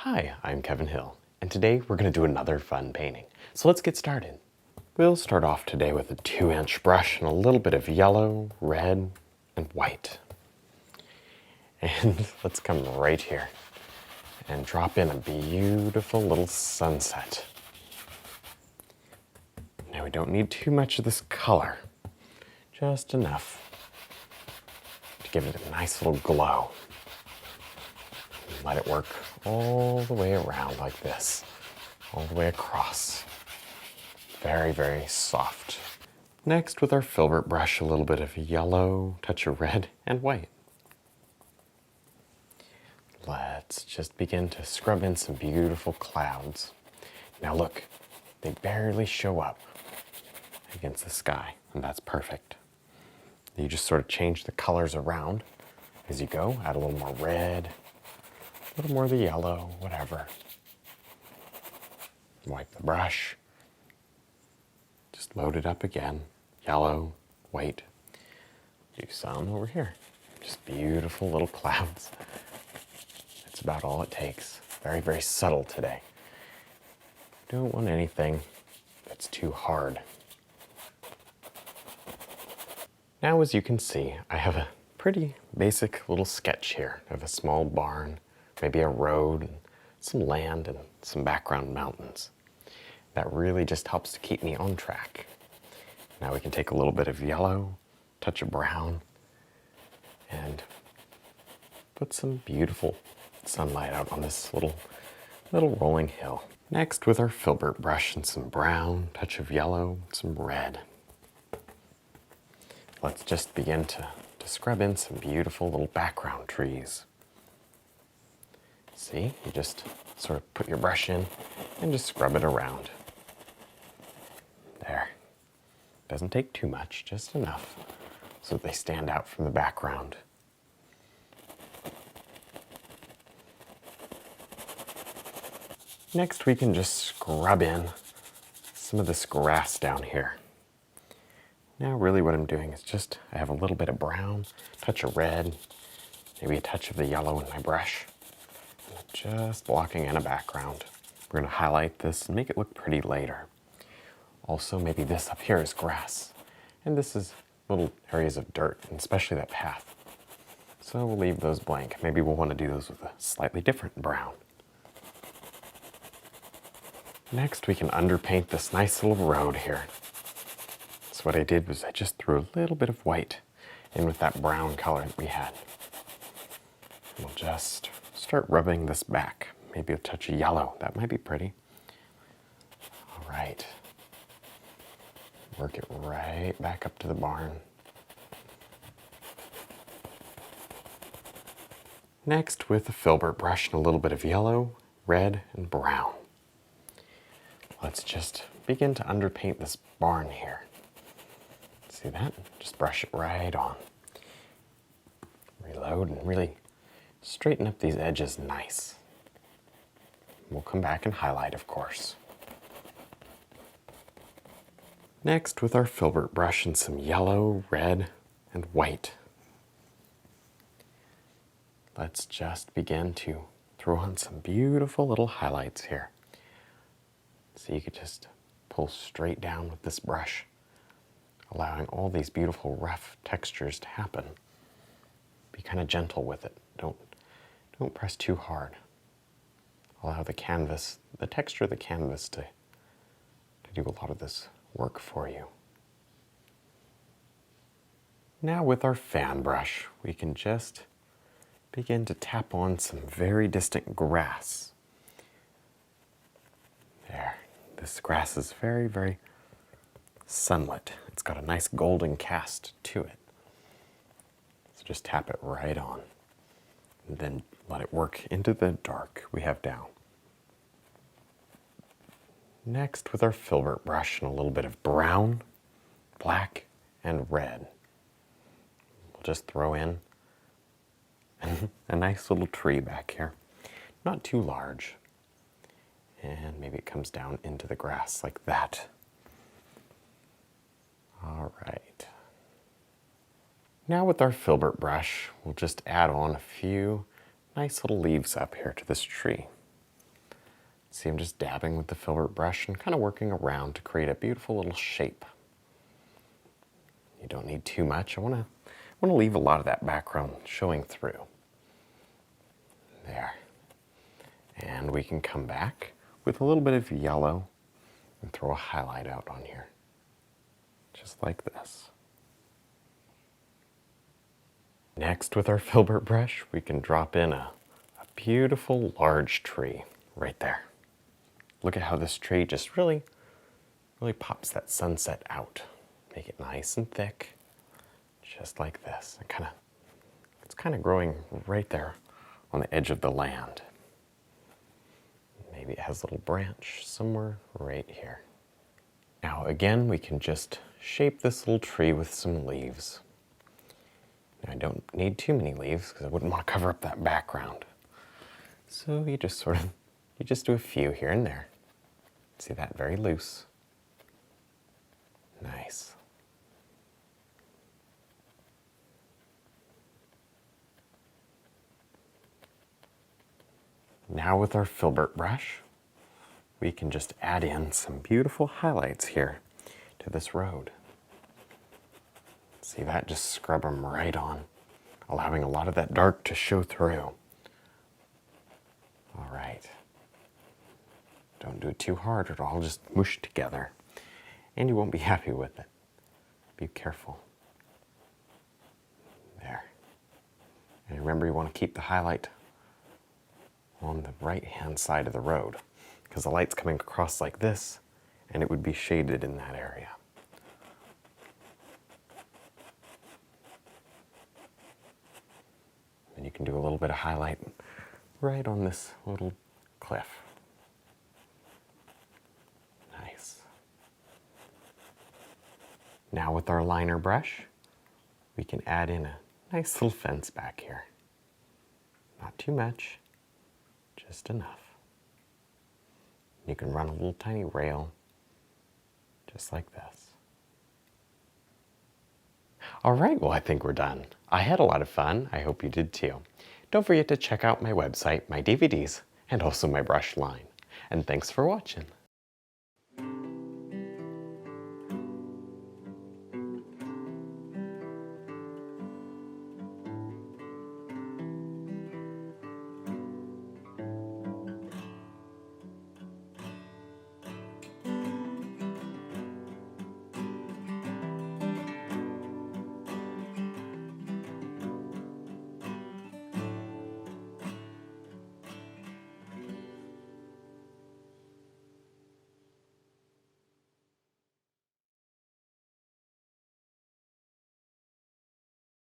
Hi, I'm Kevin Hill, and today we're going to do another fun painting. So let's get started. We'll start off today with a 2-inch brush and a little bit of yellow, red, and white. And let's come right here and drop in a beautiful little sunset. Now we don't need too much of this color, just enough to give it a nice little glow. Let it work all the way around like this, all the way across. Very, very soft. Next, with our filbert brush, a little bit of yellow, touch of red, and white. Let's just begin to scrub in some beautiful clouds. Now look, they barely show up against the sky, and that's perfect. You just sort of change the colors around as you go. Add a little more red, a little more of the yellow, whatever. Wipe the brush. Just load it up again. Yellow, white. Do some over here. Just beautiful little clouds. That's about all it takes. Very, very subtle today. Don't want anything that's too hard. Now, as you can see, I have a pretty basic little sketch here of a small barn, maybe a road, and some land, and some background mountains. That really just helps to keep me on track. Now we can take a little bit of yellow, touch of brown, and put some beautiful sunlight out on this little rolling hill. Next, with our filbert brush and some brown, touch of yellow, some red. Let's just begin to scrub in some beautiful little background trees. See, you just sort of put your brush in and just scrub it around. There. Doesn't take too much, just enough so that they stand out from the background. Next, we can just scrub in some of this grass down here. Now, really what I'm doing is just, I have a little bit of brown, touch of red, maybe a touch of the yellow in my brush. Just blocking in a background. We're going to highlight this and make it look pretty later. Also, maybe this up here is grass, and this is little areas of dirt, and especially that path. So we'll leave those blank. Maybe we'll want to do those with a slightly different brown. Next, we can underpaint this nice little road here. So what I did was I just threw a little bit of white in with that brown color that we had. We'll just start rubbing this back. Maybe a touch of yellow. That might be pretty. All right. Work it right back up to the barn. Next, with a filbert brush and a little bit of yellow, red, and brown. Let's just begin to underpaint this barn here. See that? Just brush it right on. Reload and really straighten up these edges nice. We'll come back and highlight, of course. Next, with our filbert brush and some yellow, red, and white, let's just begin to throw on some beautiful little highlights here. So you could just pull straight down with this brush, allowing all these beautiful rough textures to happen. Be kind of gentle with it. Don't press too hard. Allow the canvas, the texture of the canvas to do a lot of this work for you. Now with our fan brush, we can just begin to tap on some very distant grass. There, this grass is very, very sunlit. It's got a nice golden cast to it. So just tap it right on, and then let it work into the dark we have down. Next, with our filbert brush and a little bit of brown, black, and red, we'll just throw in a nice little tree back here. Not too large. And maybe it comes down into the grass like that. All right. Now with our filbert brush, we'll just add on a few nice little leaves up here to this tree. See, I'm just dabbing with the filbert brush and kind of working around to create a beautiful little shape. You don't need too much. I want to leave a lot of that background showing through. There. And we can come back with a little bit of yellow and throw a highlight out on here. Just like this. Next, with our filbert brush, we can drop in a beautiful large tree right there. Look at how this tree just really pops that sunset out. Make it nice and thick, just like this. It's kind of growing right there on the edge of the land. Maybe it has a little branch somewhere right here. Now again, we can just shape this little tree with some leaves. Now, I don't need too many leaves because I wouldn't want to cover up that background. So you just do a few here and there. See that? Very loose. Nice. Now with our filbert brush, we can just add in some beautiful highlights here to this road. See that? Just scrub them right on, allowing a lot of that dark to show through. All right. Don't do it too hard or it'll all just mush together and you won't be happy with it. Be careful. There. And remember, you want to keep the highlight on the right-hand side of the road because the light's coming across like this and it would be shaded in that area. And you can do a little bit of highlight right on this little cliff. Nice. Now with our liner brush, we can add in a nice little fence back here. Not too much, just enough. You can run a little tiny rail, just like this. All right, well, I think we're done. I had a lot of fun. I hope you did too. Don't forget to check out my website, my DVDs, and also my brush line. And thanks for watching.